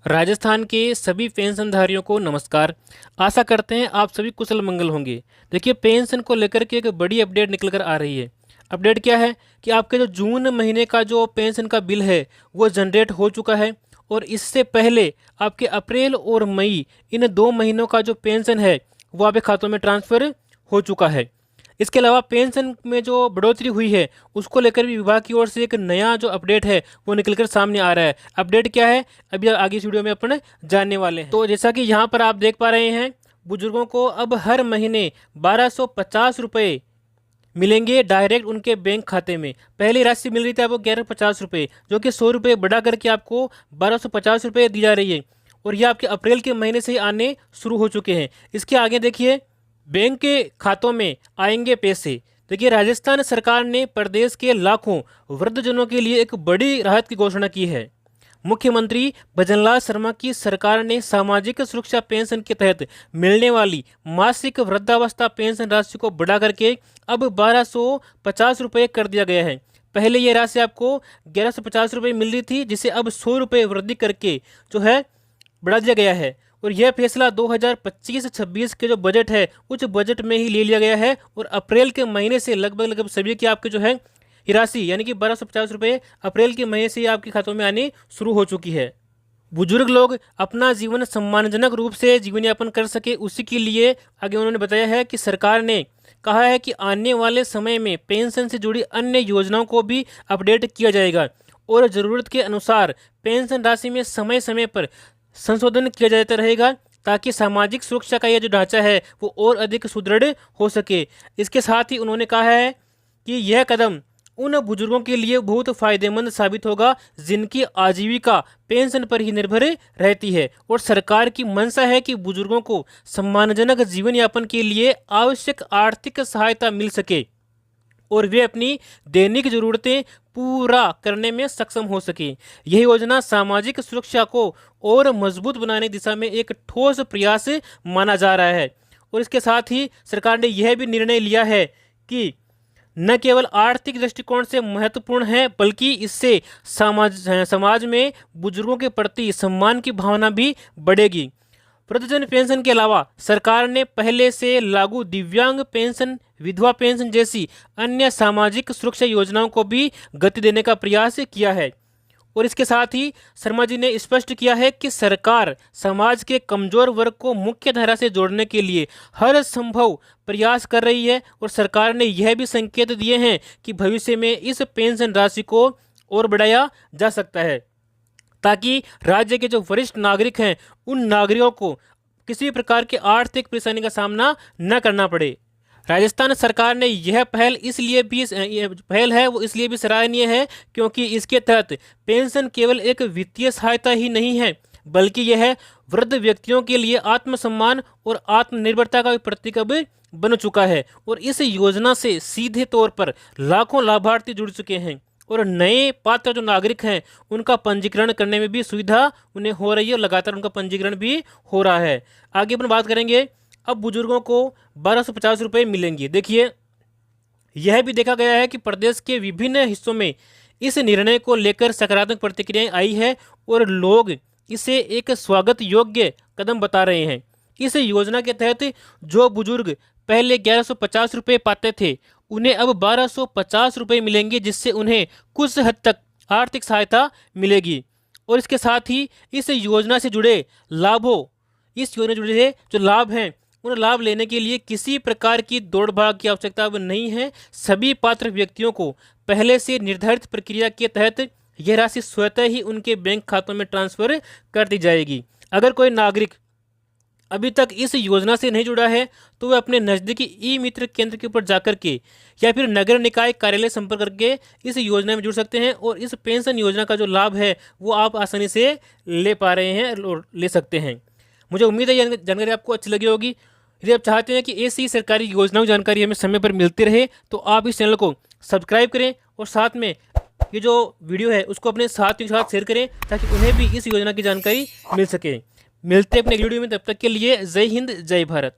राजस्थान के सभी पेंशनधारियों को नमस्कार। आशा करते हैं आप सभी कुशल मंगल होंगे। देखिए, पेंशन को लेकर के एक बड़ी अपडेट निकल कर आ रही है। अपडेट क्या है कि आपके जो जून महीने का जो पेंशन का बिल है वो जनरेट हो चुका है, और इससे पहले आपके अप्रैल और मई इन 2 महीनों का जो पेंशन है वो आपके खातों में ट्रांसफ़र हो चुका है। इसके अलावा पेंशन में जो बढ़ोतरी हुई है उसको लेकर भी विभाग की ओर से एक नया जो अपडेट है वो निकलकर सामने आ रहा है। अपडेट क्या है, अभी आगे इस वीडियो में अपन जानने वाले हैं। तो जैसा कि यहाँ पर आप देख पा रहे हैं, बुजुर्गों को अब हर महीने 1250 रुपये मिलेंगे डायरेक्ट उनके बैंक खाते में। पहली राशि मिल रही थी आपको 1150 रुपये, जो कि 100 रुपये बढ़ा करके आपको 1250 रुपये दी जा रही है, और यह आपके अप्रैल के महीने से ही आने शुरू हो चुके हैं। इसके आगे देखिए, बैंक के खातों में आएंगे पैसे। देखिए, राजस्थान सरकार ने प्रदेश के लाखों वृद्धजनों के लिए एक बड़ी राहत की घोषणा की है। मुख्यमंत्री भजनलाल शर्मा की सरकार ने सामाजिक सुरक्षा पेंशन के तहत मिलने वाली मासिक वृद्धावस्था पेंशन राशि को बढ़ा करके अब 1250 रुपये कर दिया गया है। पहले ये राशि आपको 1150 रुपये मिल रही थी, जिसे अब 100 रुपये वृद्धि करके जो है बढ़ा दिया गया है। और यह फैसला 2025-26 के जो बजट है उस बजट में ही ले लिया गया है, और अप्रैल के महीने से लगभग सभी के आपके जो है ये राशि यानी कि 1250 रुपये अप्रैल के महीने से आपके खातों में आने शुरू हो चुकी है। बुजुर्ग लोग अपना जीवन सम्मानजनक रूप से जीवन यापन कर सके, उसी के लिए आगे उन्होंने बताया है कि सरकार ने कहा है कि आने वाले समय में पेंशन से जुड़ी अन्य योजनाओं को भी अपडेट किया जाएगा, और ज़रूरत के अनुसार पेंशन राशि में समय समय पर संशोधन किया जाता रहेगा, ताकि सामाजिक सुरक्षा का यह जो ढांचा है वो और अधिक सुदृढ़ हो सके। इसके साथ ही उन्होंने कहा है कि यह कदम उन बुजुर्गों के लिए बहुत फायदेमंद साबित होगा जिनकी आजीविका पेंशन पर ही निर्भर रहती है, और सरकार की मंशा है कि बुजुर्गों को सम्मानजनक जीवन यापन के लिए आवश्यक आर्थिक सहायता मिल सके, और वे अपनी दैनिक जरूरतें पूरा करने में सक्षम हो सके। यह योजना सामाजिक सुरक्षा को और मजबूत बनाने की दिशा में एक ठोस प्रयास माना जा रहा है। और इसके साथ ही सरकार ने यह भी निर्णय लिया है कि न केवल आर्थिक दृष्टिकोण से महत्वपूर्ण है, बल्कि इससे समाज में बुजुर्गों के प्रति सम्मान की भावना भी बढ़ेगी। वृद्धजन पेंशन के अलावा सरकार ने पहले से लागू दिव्यांग पेंशन, विधवा पेंशन जैसी अन्य सामाजिक सुरक्षा योजनाओं को भी गति देने का प्रयास किया है। और इसके साथ ही शर्मा जी ने स्पष्ट किया है कि सरकार समाज के कमजोर वर्ग को मुख्य धारा से जोड़ने के लिए हर संभव प्रयास कर रही है, और सरकार ने यह भी संकेत दिए हैं कि भविष्य में इस पेंशन राशि को और बढ़ाया जा सकता है, ताकि राज्य के जो वरिष्ठ नागरिक हैं उन नागरिकों को किसी प्रकार की आर्थिक परेशानी का सामना न करना पड़े। राजस्थान सरकार ने यह पहल वो इसलिए भी सराहनीय है क्योंकि इसके तहत पेंशन केवल एक वित्तीय सहायता ही नहीं है, बल्कि यह वृद्ध व्यक्तियों के लिए आत्मसम्मान और आत्मनिर्भरता का प्रतीक अब बन चुका है। और इस योजना से सीधे तौर पर लाखों लाभार्थी जुड़ चुके हैं, और नए पात्र जो नागरिक हैं उनका पंजीकरण करने में भी सुविधा उन्हें हो रही है, और लगातार उनका पंजीकरण भी हो रहा है। आगे अपन बात करेंगे, अब बुजुर्गों को 1250 रुपये मिलेंगे। देखिए, यह भी देखा गया है कि प्रदेश के विभिन्न हिस्सों में इस निर्णय को लेकर सकारात्मक प्रतिक्रियाएं आई है, और लोग इसे एक स्वागत योग्य कदम बता रहे हैं। इस योजना के तहत जो बुजुर्ग पहले 1150 रुपये पाते थे, उन्हें अब 1250 रुपये मिलेंगे, जिससे उन्हें कुछ हद तक आर्थिक सहायता मिलेगी। और इसके साथ ही इस योजना से जुड़े जो लाभ हैं उन लाभ लेने के लिए किसी प्रकार की दौड़ भाग की आवश्यकता अब नहीं है। सभी पात्र व्यक्तियों को पहले से निर्धारित प्रक्रिया के तहत यह राशि स्वतः ही उनके बैंक खातों में ट्रांसफर कर दी जाएगी। अगर कोई नागरिक अभी तक इस योजना से नहीं जुड़ा है तो वह अपने नज़दीकी ई मित्र केंद्र के ऊपर जाकर के या फिर नगर निकाय कार्यालय संपर्क करके इस योजना में जुड़ सकते हैं, और इस पेंशन योजना का जो लाभ है वो आप आसानी से ले पा रहे हैं और ले सकते हैं। मुझे उम्मीद है यह जानकारी आपको अच्छी लगी होगी। यदि आप चाहते हैं कि ऐसी सरकारी योजनाओं की जानकारी हमें समय पर मिलती रहे तो आप इस चैनल को सब्सक्राइब करें, और साथ में ये जो वीडियो है उसको अपने साथियों के साथ शेयर करें, ताकि उन्हें भी इस योजना की जानकारी मिल सके। मिलते हैं अपने वीडियो में, तब तक के लिए जय हिंद, जय भारत।